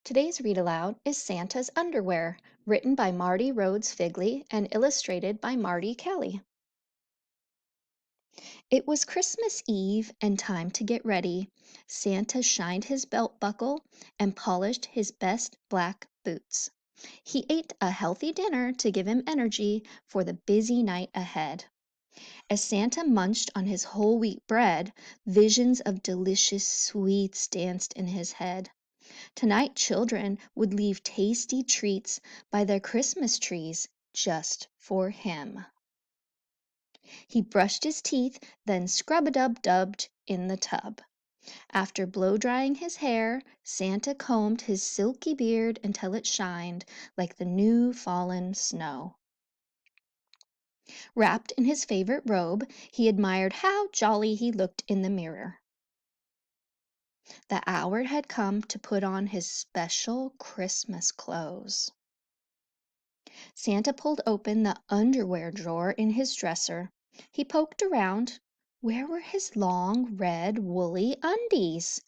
Today's read aloud is Santa's Underwear, written by Marty Rhodes Figley and illustrated by Marty Kelley. It was Christmas Eve and time to get ready. Santa shined his belt buckle and polished his best black boots. He ate a healthy dinner to give him energy for the busy night ahead. As Santa munched on his whole wheat bread, visions of delicious sweets danced in his head. Tonight, children would leave tasty treats by their Christmas trees just for him. He brushed his teeth, then scrub-a-dub-dubbed in the tub. After blow-drying his hair, Santa combed his silky beard until it shined like the new fallen snow. Wrapped in his favorite robe, he admired how jolly he looked in the mirror. The hour had come to put on his special Christmas clothes. Santa pulled open the underwear drawer in his dresser. He poked around. Where were his long, red, woolly undies?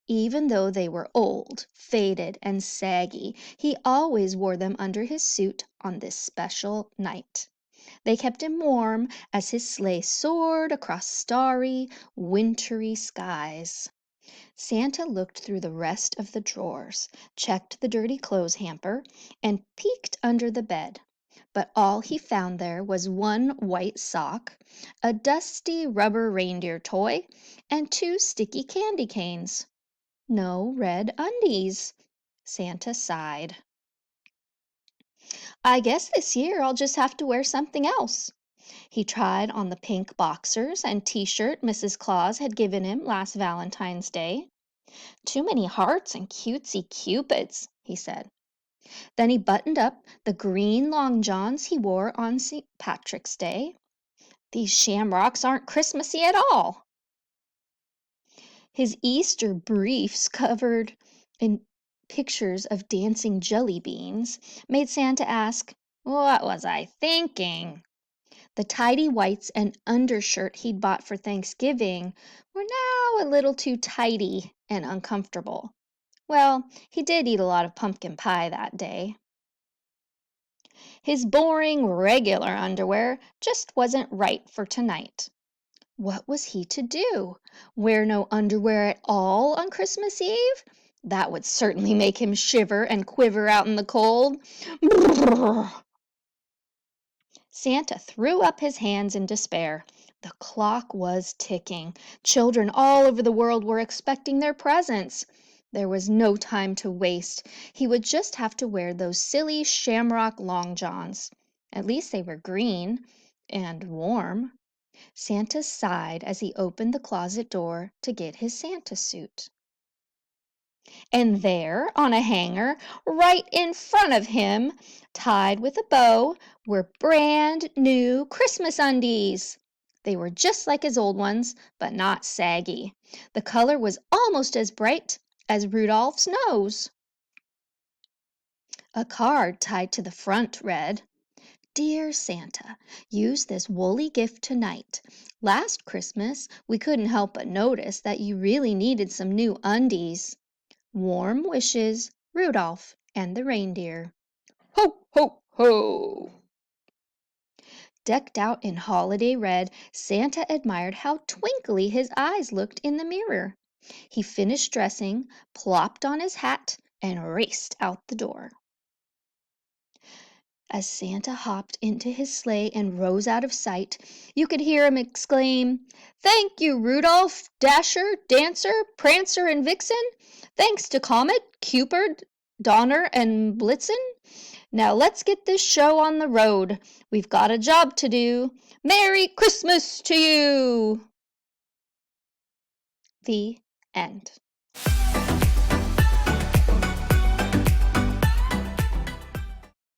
Even though they were old, faded, and saggy, he always wore them under his suit on this special night. They kept him warm as his sleigh soared across starry, wintry skies. Santa looked through the rest of the drawers, checked the dirty clothes hamper, and peeked under the bed. But all he found there was one white sock, a dusty rubber reindeer toy, and two sticky candy canes. No red undies. Santa sighed. I guess this year I'll just have to wear something else. He tried on the pink boxers and t-shirt Mrs. Claus had given him last Valentine's Day. Too many hearts and cutesy cupids, he said. Then he buttoned up the green long johns he wore on St. Patrick's Day. These shamrocks aren't Christmassy at all. His Easter briefs covered in pictures of dancing jelly beans made Santa ask, "What was I thinking?" The tidy whites and undershirt he'd bought for Thanksgiving were now a little too tidy and uncomfortable. Well, he did eat a lot of pumpkin pie that day. His boring, regular underwear just wasn't right for tonight. What was he to do? Wear no underwear at all on Christmas Eve? That would certainly make him shiver and quiver out in the cold. Brrr. Santa threw up his hands in despair. The clock was ticking. Children all over the world were expecting their presents. There was no time to waste. He would just have to wear those silly shamrock long johns. At least they were green and warm. Santa sighed as he opened the closet door to get his Santa suit. And there, on a hanger, right in front of him, tied with a bow, were brand new Christmas undies. They were just like his old ones, but not saggy. The color was almost as bright as Rudolph's nose. A card tied to the front read, "Dear Santa, use this woolly gift tonight. Last Christmas, we couldn't help but notice that you really needed some new undies. Warm wishes, Rudolph and the reindeer." Ho, ho, ho! Decked out in holiday red, Santa admired how twinkly his eyes looked in the mirror. He finished dressing, plopped on his hat, and raced out the door. As Santa hopped into his sleigh and rose out of sight, you could hear him exclaim, "Thank you, Rudolph, Dasher, Dancer, Prancer, and Vixen. Thanks to Comet, Cupid, Donner, and Blitzen. Now let's get this show on the road. We've got a job to do. Merry Christmas to you!" The end.